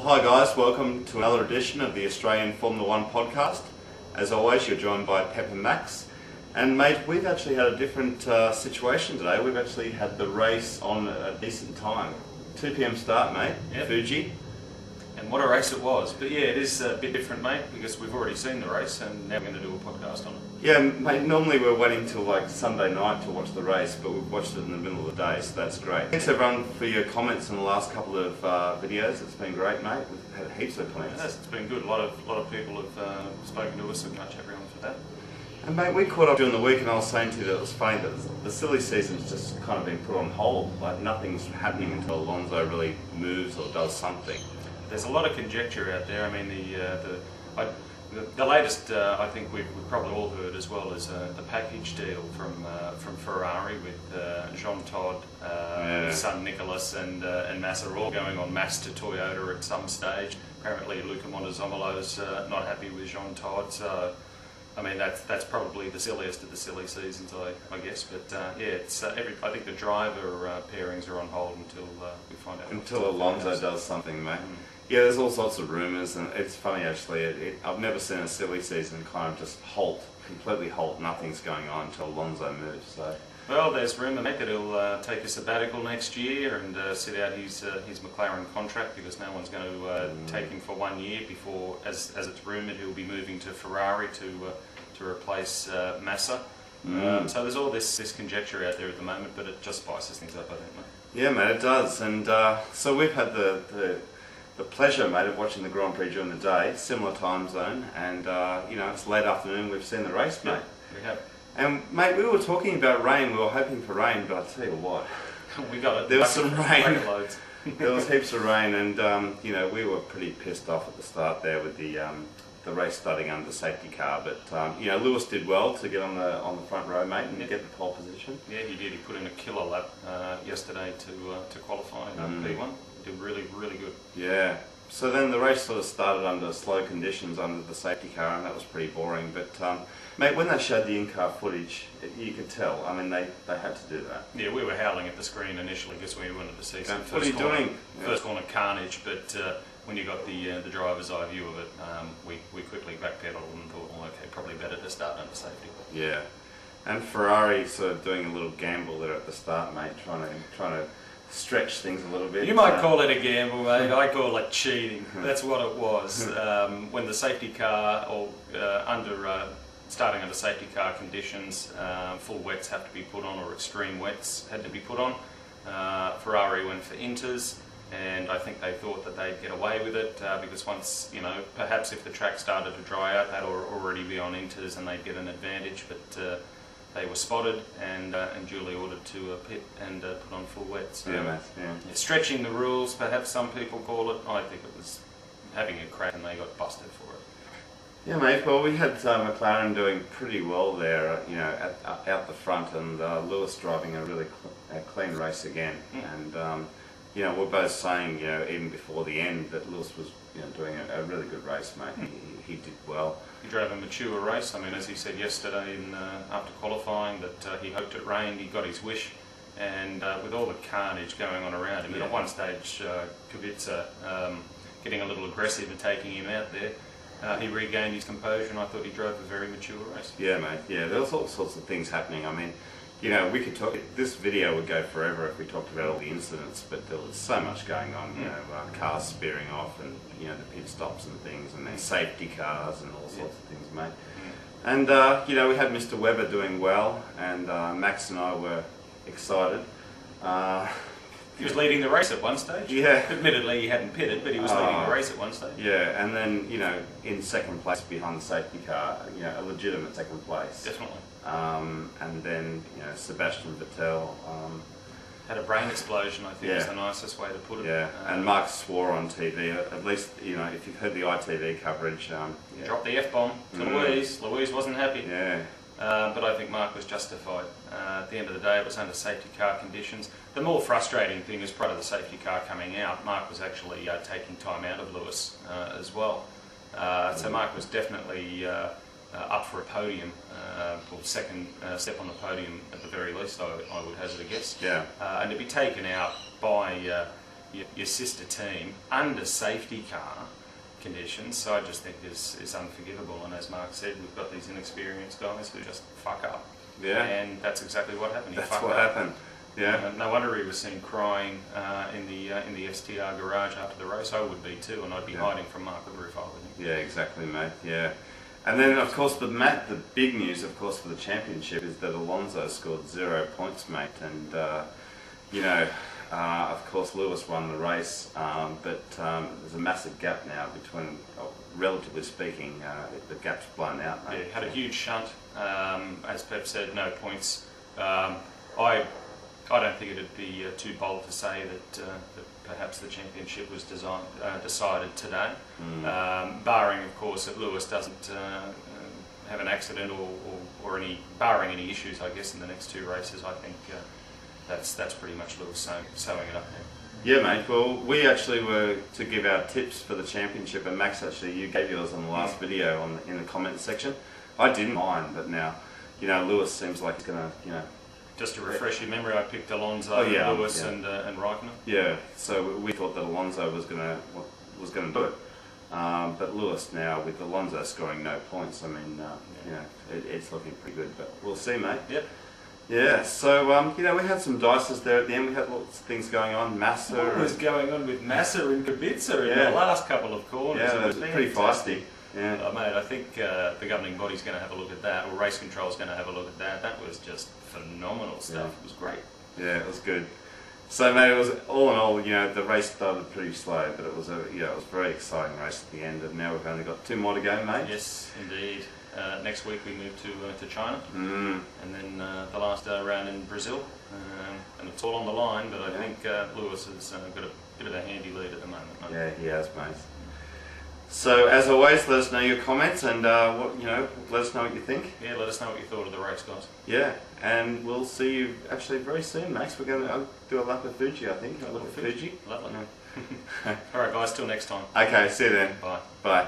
hi guys, welcome to another edition of the Australian Formula One podcast. As always, you're joined by Pep and Max. And mate, we've actually had a different situation today. We've actually had the race on a decent time. 2 p.m. start, mate, yep. Fuji. And what a race it was. But yeah, it is a bit different, mate, because we've already seen the race and now we're going to do a podcast on it. Yeah, mate, normally we're waiting till like Sunday night to watch the race, but we've watched it in the middle of the day, so that's great. Thanks everyone for your comments in the last couple of videos. It's been great, mate. We've had heaps of comments. Yes, it's been good. A lot of people have spoken to us, so much everyone for that. And mate, we caught up during the week and I was saying to you that it was funny that the silly season's just kind of been put on hold. Like nothing's happening until Alonso really moves or does something. There's a lot of conjecture out there. I mean, the latest I think we've probably all heard as well is the package deal from Ferrari with Jean Todt, his son Nicholas, and Massa all going en masse to Toyota at some stage. Apparently, Luca Montezomolo's not happy with Jean Todt, so. I mean, that's probably the silliest of the silly seasons, I guess. But yeah, it's I think the driver pairings are on hold until we find out. Until Alonso does something, mate. Yeah, there's all sorts of rumours, and it's funny actually. I've never seen a silly season kind of just completely halt. Nothing's going on until Alonso moves. So. Well, there's rumour, mate, that he'll take a sabbatical next year and sit out his McLaren contract because no one's going to take him for 1 year before, as it's rumoured, he'll be moving to Ferrari to replace Massa. So there's all this conjecture out there at the moment, but it just spices things up, I think, mate. Yeah, mate, it does. And so we've had the pleasure, mate, of watching the Grand Prix during the day, similar time zone, and you know, it's late afternoon. We've seen the race, mate. Yeah, we have. And mate, we were talking about rain. We were hoping for rain, but I tell you what, we got it. There was some rain. There was heaps of rain, and you know, we were pretty pissed off at the start there with the race starting under the safety car. But you know, Lewis did well to get on the front row, mate, and get the pole position. Yeah, he did. He put in a killer lap yesterday to qualify in P1. Did really good. Yeah. So then the race sort of started under slow conditions under the safety car, and that was pretty boring. But mate, when they showed the in-car footage, you could tell. I mean, they had to do that. Yeah, we were howling at the screen initially because we wanted to see some what are you doing? First corner carnage. But when you got the driver's eye view of it, we quickly backpedaled and thought, well, okay, probably better to start under safety. Yeah, and Ferrari sort of doing a little gamble there at the start, mate, trying to stretch things a little bit. You might call it a gamble, mate. I call it cheating. That's what it was. When the safety car, or starting under safety car conditions, full wets have to be put on, or extreme wets had to be put on. Ferrari went for inters, and I think they thought that they'd get away with it because once, you know, perhaps if the track started to dry out, they'd already be on inters and they'd get an advantage. But they were spotted and duly ordered to pit and put on full wet. So, yeah, mate. Yeah. Stretching the rules, perhaps some people call it. I think it was having a crack and they got busted for it. Yeah, mate. Well, we had McLaren doing pretty well there, you know, out the front, and Lewis driving a really clean race again. And you know, we're both saying, you know, even before the end, that Lewis was, you know, doing a really good race, mate. He did well. He drove a mature race. I mean, as he said yesterday after qualifying, that he hoped it rained. He got his wish, and with all the carnage going on around him, at one stage, Kubica getting a little aggressive and taking him out there. He regained his composure, and I thought he drove a very mature race. Yeah, mate. Yeah, there was all sorts of things happening. I mean, you know, we could talk. This video would go forever if we talked about all the incidents, but there was so much going on. You know, cars spearing off, and you know, the pit stops and things, and then safety cars and all sorts of things, mate. And you know, we had Mr. Webber doing well, and Max and I were excited. He was leading the race at one stage. Yeah. Admittedly, he hadn't pitted, but he was leading the race at one stage. Yeah, and then, you know, in second place behind the safety car, you know, a legitimate second place. Definitely. And then, you know, Sebastian Vettel had a brain explosion, I think is the nicest way to put it. Yeah, and Mark swore on TV, at least, you know, if you've heard the ITV coverage. Dropped the F-bomb to Louise. Louise wasn't happy. Yeah. But I think Mark was justified. At the end of the day, it was under safety car conditions. The more frustrating thing is, prior to the safety car coming out, Mark was actually taking time out of Lewis as well. So Mark was definitely up for a podium, or second step on the podium at the very least, I would hazard a guess. Yeah. And to be taken out by your sister team under safety car conditions. So I just think is unforgivable. And as Mark said, we've got these inexperienced guys who just fuck up. Yeah. And that's exactly what happened. That's what happened. Yeah. No wonder he was seen crying in the STR garage after the race. I would be too, and I'd be hiding from Mark Livery if I was him. Yeah, exactly, mate. Yeah. And then, of course, the big news, of course, for the championship is that Alonso scored 0 points, mate. And, of course, Lewis won the race, but there's a massive gap now between, relatively speaking, the gap's blown out, mate. Yeah, had a huge shunt. As Pep said, no points. I don't think it'd be too bold to say that perhaps the championship was decided today, barring, of course, that Lewis doesn't have an accident or barring any issues, I guess, in the next 2 races. I think that's pretty much Lewis sewing it up now. Yeah, mate. Well, we actually were to give our tips for the championship, and Max, actually, you gave yours on the last video in the comments section. I didn't mind, but now, Lewis seems like he's going to, Just to refresh your memory, I picked Alonso, Lewis, and Raikkonen. Yeah, so we thought that Alonso was going to do it, but Lewis now, with Alonso scoring no points, I mean, it's looking pretty good. But we'll see, mate. Yep. Yeah. So we had some dices there at the end. We had lots of things going on. Massa. What was going on with Massa and Kubica in the last couple of corners? Yeah, it was pretty feisty. Yeah. Mate, I think the governing body's going to have a look at that, or race control's going to have a look at that. That was just phenomenal stuff. It was great. Yeah, it was good. So, mate, it was all in all, the race started pretty slow, but it was it was a very exciting race at the end. And now we've only got 2 more to go, mate. Yes, indeed. Next week we move to China, and then the last round in Brazil, and it's all on the line. But I think Lewis has got a bit of a handy lead at the moment. Mate. Yeah, he has, mate. So, as always, let us know your comments and let us know what you think. Yeah, let us know what you thought of the race, guys. Yeah, and we'll see you actually very soon, Max. We're going to do a lap of Fuji, I think. A lap of Fuji. Lovely. All right, guys. Till next time. Okay, see you then. Bye. Bye.